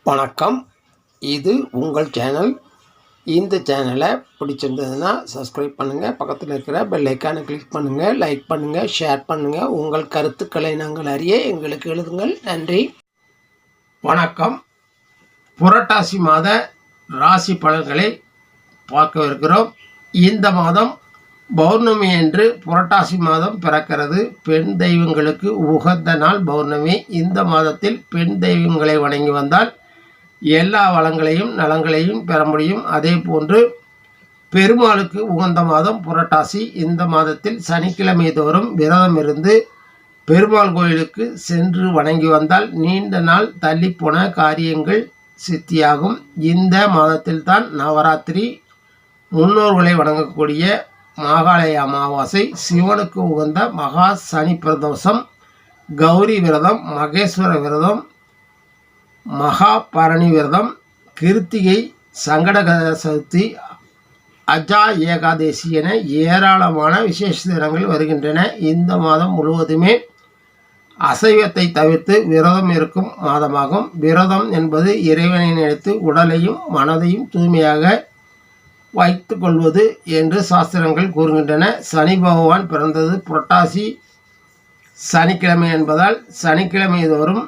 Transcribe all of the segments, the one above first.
வணக்கம். இது உங்கள் சேனல். இந்த சேனலை பிடிச்சிருந்ததுன்னா சப்ஸ்கிரைப் பண்ணுங்கள். பக்கத்தில் இருக்கிற பெல் ஐக்கானை கிளிக் பண்ணுங்கள். லைக் பண்ணுங்கள், ஷேர் பண்ணுங்கள். உங்கள் கருத்துக்களை நாங்கள் அறிய எங்களுக்கு எழுதுங்கள். நன்றி, வணக்கம். புரட்டாசி மாத ராசி பலன்களை பார்க்கவிருக்கிறோம். இந்த மாதம் பௌர்ணமி என்று புரட்டாசி மாதம் பிறக்கிறது. பெண் தெய்வங்களுக்கு உகந்த நாள் பௌர்ணமி. இந்த மாதத்தில் பெண் தெய்வங்களை வணங்கி வந்தால் எல்லா வளங்களையும் நலங்களையும் பெற முடியும். அதே போன்று பெருமாளுக்கு உகந்த மாதம் புரட்டாசி. இந்த மாதத்தில் சனிக்கிழமை தோறும் விரதம் இருந்து பெருமாள் கோயிலுக்கு சென்று வணங்கி வந்தால் நீண்ட நாள் தள்ளிப்போன காரியங்கள் சித்தியாகும். இந்த மாதத்தில் தான் நவராத்திரி, முன்னோர்களை வணங்கக்கூடிய மாகாளய அமாவாசை, சிவனுக்கு உகந்த மகா சனி பிரதோஷம், கௌரி விரதம், மகேஸ்வர விரதம், மகா பரணி விரதம், கிருத்திகை, சங்கடக சதுர்த்தி, அஜா ஏகாதேசி என ஏராளமான விசேஷ தினங்கள் வருகின்றன. இந்த மாதம் முழுவதுமே அசைவத்தை தவிர்த்து விரதம் இருக்கும் மாதமாகும். விரதம் என்பது இறைவனை நினைத்து உடலையும் மனதையும் தூய்மையாக வைத்து கொள்வது என்று சாஸ்திரங்கள் கூறுகின்றன. சனி பகவான் பிறந்தது புரட்டாசி சனிக்கிழமை என்பதால் சனிக்கிழமை தோறும்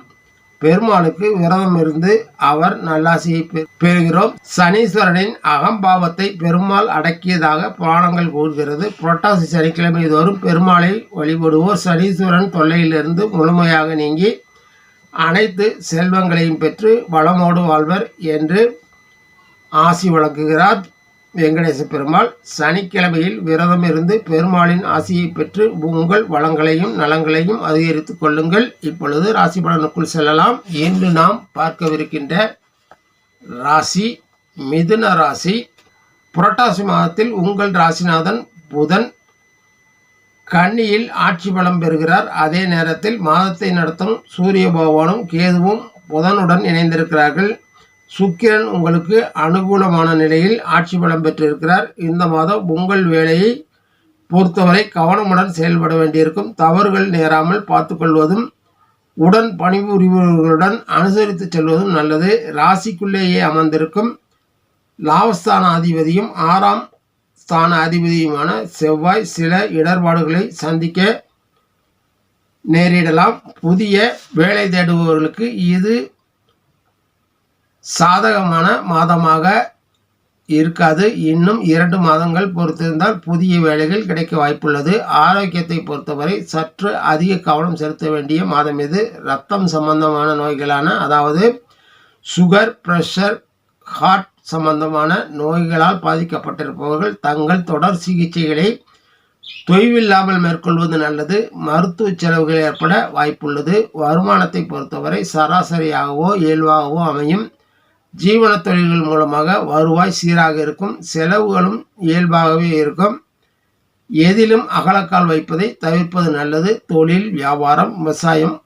பெருமாளுக்கு விரதம் இருந்து அவர் நல்லாசியை பெறுகிறோம். சனீஸ்வரனின் அகம்பாவத்தை பெருமாள் அடக்கியதாக புராணங்கள் கூறுகிறது. புரட்டாசி சனிக்கிழமை தோறும் பெருமாளை வழிபடுவோர் சனீஸ்வரன் தொல்லையிலிருந்து முழுமையாக நீங்கி அனைத்து செல்வங்களையும் பெற்று வளமோடு வாழ்வர் என்று ஆசி வழங்குகிறார் வெங்கடேச பெருமாள். சனிக்கிழமையில் விரதம் இருந்து பெருமாளின் ஆசியை பெற்று உங்கள் வளங்களையும் நலங்களையும் அதிகரித்துக் கொள்ளுங்கள். இப்பொழுது ராசி பலனுக்குள் செல்லலாம். இன்று நாம் பார்க்கவிருக்கின்ற ராசி மிதுன ராசி. புரட்டாசி மாதத்தில் உங்கள் ராசிநாதன் புதன் கன்னியில் ஆட்சி பலம் பெறுகிறார். அதே நேரத்தில் மாதத்தை நடத்தும் சூரிய பகவானும் கேதுவும் புதனுடன் இணைந்திருக்கிறார்கள். சுக்கிரன் உங்களுக்கு அனுகூலமான நிலையில் ஆட்சி பலம் பெற்றிருக்கிறார். இந்த மாதம் உங்கள் வேலையை பொறுத்தவரை கவனமுடன் செயல்பட வேண்டியிருக்கும். தவறுகள் நேராமல் பார்த்து கொள்வதும் உடன் பணிபுரிபவர்களுடன் அனுசரித்து செல்வதும் நல்லது. ராசிக்குள்ளேயே அமர்ந்திருக்கும் லாபஸ்தான அதிபதியும் 6ஆம் ஸ்தான அதிபதியுமான செவ்வாய் சில இடர்பாடுகளை சந்திக்க நேரிடலாம். புதிய வேலை தேடுபவர்களுக்கு இது சாதகமான மாதமாக இருக்காது. இன்னும் 2 மாதங்கள் பொறுத்திருந்தால் புதிய வேலைகள் கிடைக்க வாய்ப்புள்ளது. ஆரோக்கியத்தை பொறுத்தவரை சற்று அதிக கவனம் செலுத்த வேண்டிய மாதம் இது. இரத்தம் சம்பந்தமான நோய்களான அதாவது சுகர், பிரஷர், ஹார்ட் சம்பந்தமான நோய்களால் பாதிக்கப்பட்டிருப்பவர்கள் தங்கள் தொடர் சிகிச்சைகளை தொய்வில்லாமல் மேற்கொள்வது நல்லது. மருத்துவ செலவுகள் ஏற்பட வாய்ப்புள்ளது. வருமானத்தை பொறுத்தவரை சராசரியாகவோ இயல்பாகவோ அமையும். ஜீவன தொழில்கள் மூலமாக வருவாய் சீராக இருக்கும். செலவுகளும் இயல்பாகவே இருக்கும். எதிலும் அகலக்கால் வைப்பதை தவிர்ப்பது நல்லது. தொழில், வியாபாரம், விவசாயம்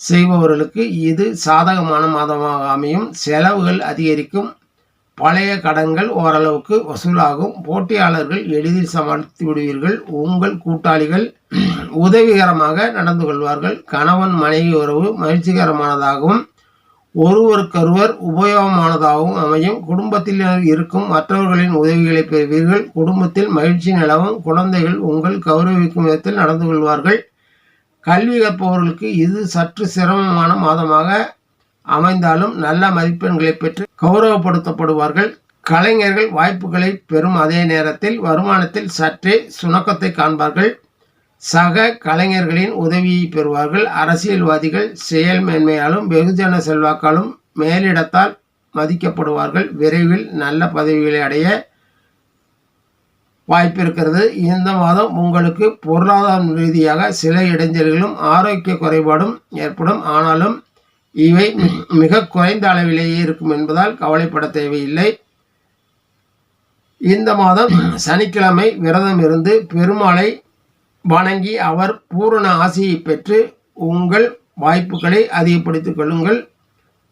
செய்பவர்களுக்கு இது சாதகமான மாதமாக அமையும். செலவுகள் அதிகரிக்கும். பழைய கடன்கள் ஓரளவுக்கு வசூலாகும். போட்டியாளர்கள் எளிதில் சமாளித்து விடுவீர்கள். உங்கள் கூட்டாளிகள் உதவிகரமாக நடந்து கொள்வார்கள். கணவன் மனைவி உறவு மகிழ்ச்சிகரமானதாகவும் ஒருவருக்கொருவர் உபயோகமானதாகவும் அமையும். குடும்பத்தில் இருக்கும் மற்றவர்களின் உதவிகளை பெறுவீர்கள். குடும்பத்தில் மகிழ்ச்சி நிலவும். குழந்தைகள் உங்கள் கௌரவிக்கும் விதத்தில் நடந்து கொள்வார்கள். கல்வி கற்பவர்களுக்கு இது சற்று சிரமமான மாதமாக அமைந்தாலும் நல்ல மதிப்பெண்களை பெற்று கௌரவப்படுத்தப்படுவார்கள். கலைஞர்கள் வாய்ப்புகளை பெறும் அதே நேரத்தில் வருமானத்தில் சற்றே சுணக்கத்தை காண்பார்கள். சக கலைஞர்களின் உதவியை பெறுவார்கள். அரசியல்வாதிகள் செயல் மேன்மையாலும் வெகுஜன செல்வாக்காலும் மேலிடத்தால் மதிக்கப்படுவார்கள். விரைவில் நல்ல பதவிகளை அடைய வாய்ப்பு இருக்கிறது. இந்த மாதம் உங்களுக்கு பொருளாதார ரீதியாக சில இடைஞ்சல்களும் ஆரோக்கிய குறைபாடும் ஏற்படும். ஆனாலும் இவை மிக குறைந்த அளவிலேயே இருக்கும் என்பதால் கவலைப்பட தேவையில்லை. இந்த மாதம் சனிக்கிழமை விரதம் இருந்து பெருமாளை வணங்கி அவர் பூரண ஆசியை பெற்று உங்கள் வாய்ப்புகளை அதிகப்படுத்திக் கொள்ளுங்கள்.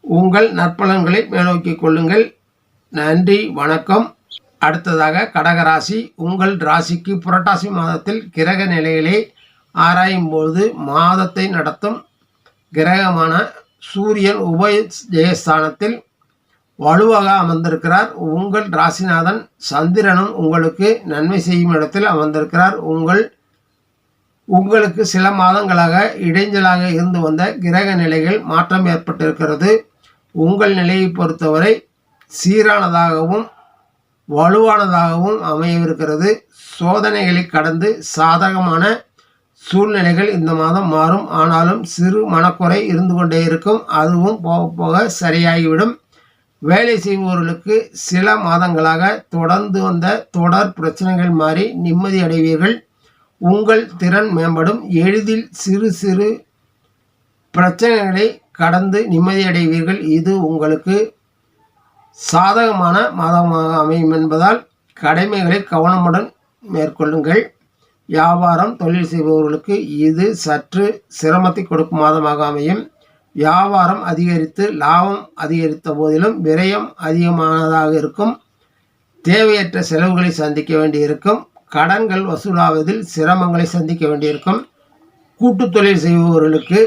உங்கள் நற்பலன்களை மேலோக்கிக் கொள்ளுங்கள். நன்றி, வணக்கம். அடுத்ததாக கடகராசி. உங்கள் ராசிக்கு புரட்டாசி மாதத்தில் கிரக நிலைகளை ஆராயும் போது மாதத்தை நடத்தும் கிரகமான சூரியன் உபஜயஸ்தானத்தில் வலுவாக அமர்ந்திருக்கிறார். உங்கள் ராசிநாதன் சந்திரனும் உங்களுக்கு நன்மை செய்யும் இடத்தில் அமர்ந்திருக்கிறார். உங்களுக்கு சில மாதங்களாக இடைஞ்சலாக இருந்து வந்த கிரக நிலைகள் மாற்றம் ஏற்பட்டிருக்கிறது. உங்கள் நிலையை பொறுத்தவரை சீரானதாகவும் வலுவானதாகவும் அமையவிருக்கிறது. சோதனைகளை கடந்து சாதகமான சூழ்நிலைகள் இந்த மாதம் மாறும். ஆனாலும் சிறு மனக்குறை இருந்து கொண்டே இருக்கும். அதுவும் போக போக சரியாகிவிடும். வேலை செய்பவர்களுக்கு சில மாதங்களாக தொடர்ந்து வந்த தொடர் பிரச்சனைகள் மாறி நிம்மதி அடைவீர்கள். உங்கள் திறன் மேம்படும். எளிதில் சிறு சிறு பிரச்சனைகளை கடந்து நிம்மதி அடைவீர்கள். இது உங்களுக்கு சாதகமான மாதமாக அமையும் என்பதால் கடமைகளை கவனமுடன் மேற்கொள்ளுங்கள். வியாபாரம் தொழில் செய்பவர்களுக்கு இது சற்று சிரமத்தை கொடுக்கும் மாதமாக அமையும். வியாபாரம் அதிகரித்து லாபம் அதிகரித்த போதிலும் விரயம் அதிகமானதாக இருக்கும். தேவையற்ற செலவுகளை சந்திக்க வேண்டியிருக்கும். கடன்கள் வசூலாவதில் சிரமங்களை சந்திக்க வேண்டியிருக்கும். கூட்டு தொழில் செய்பவர்களுக்கு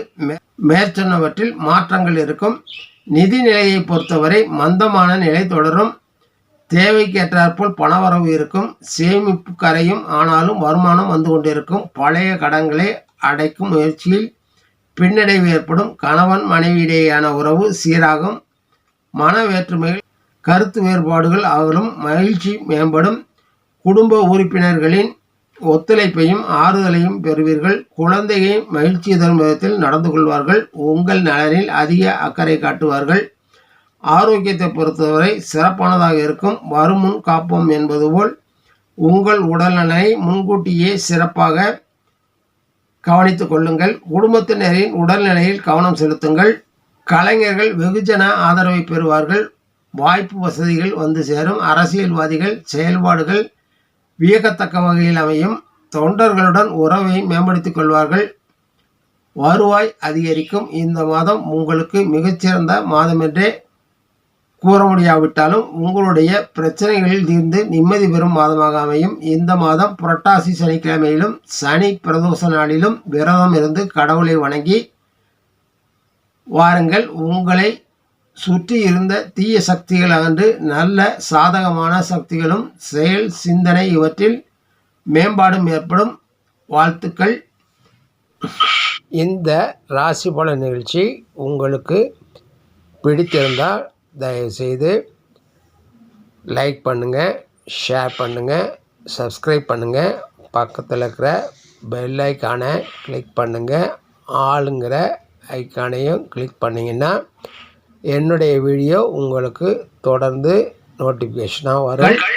மேற்சொன்னவற்றில் மாற்றங்கள் இருக்கும். நிதி நிலையை பொறுத்தவரை மந்தமான நிலை தொடரும். தேவைக்கேற்றாற்போல் பணவரவு இருக்கும். சேமிப்பு கரையும். ஆனாலும் வருமானம் வந்து கொண்டிருக்கும். பழைய கடன்களை அடைக்கும் முயற்சியில் பின்னடைவு ஏற்படும். கணவன் மனைவியிடையேயான உறவு சீராகும். மன வேற்றுமைகள் கருத்து வேறுபாடுகள் அகலும். மகிழ்ச்சி மேம்படும். குடும்ப உறுப்பினர்களின் ஒத்துழைப்பையும் ஆறுதலையும் பெறுவீர்கள். குழந்தையை மகிழ்ச்சி தரும் விதத்தில் நடந்து கொள்வார்கள். உங்கள் நலனில் அதிக அக்கறை காட்டுவார்கள். ஆரோக்கியத்தை பொறுத்தவரை சிறப்பானதாக இருக்கும். வருமுன் காப்போம் என்பது போல் உங்கள் உடல்நலனை முன்கூட்டியே சிறப்பாக கவனித்துக் கொள்ளுங்கள். குடும்பத்தினரின் உடல்நிலையில் கவனம் செலுத்துங்கள். கலைஞர்கள் வெகுஜன ஆதரவை பெறுவார்கள். வாய்ப்பு வசதிகள் வந்து சேரும். அரசியல்வாதிகள் செயல்பாடுகள் வியக்கத்தக்க வகையில் அமையும். தொண்டர்களுடன் உறவை மேம்படுத்திக் கொள்வார்கள். வருவாய் அதிகரிக்கும். இந்த மாதம் உங்களுக்கு மிகச்சிறந்த மாதம் என்றே கூற முடியாவிட்டாலும் உங்களுடைய பிரச்சனைகளில் தீர்ந்து நிம்மதி பெறும் மாதமாக அமையும். இந்த மாதம் புரட்டாசி சனிக்கிழமையிலும் சனி பிரதோஷ நாளிலும் விரதம் இருந்து கடவுளை வணங்கி வாருங்கள். உங்களை சுற்றி இருந்த தீய சக்திகள் அகன்று நல்ல சாதகமான சக்திகளும் செயல் சிந்தனை இவற்றில் மேம்பாடும் ஏற்படும். வாழ்த்துக்கள். இந்த ராசி பல நிகழ்ச்சி உங்களுக்கு பிடித்திருந்தால் தயவுசெய்து லைக் பண்ணுங்கள், ஷேர் பண்ணுங்கள், சப்ஸ்கிரைப் பண்ணுங்கள். பக்கத்தில் இருக்கிற பெல் ஐக்கானை கிளிக் பண்ணுங்கள். ஆளுங்கிற ஐக்கானையும் கிளிக் பண்ணிங்கன்னா என்னுடைய வீடியோ உங்களுக்கு தொடர்ந்து நோட்டிஃபிகேஷனாக வரும்.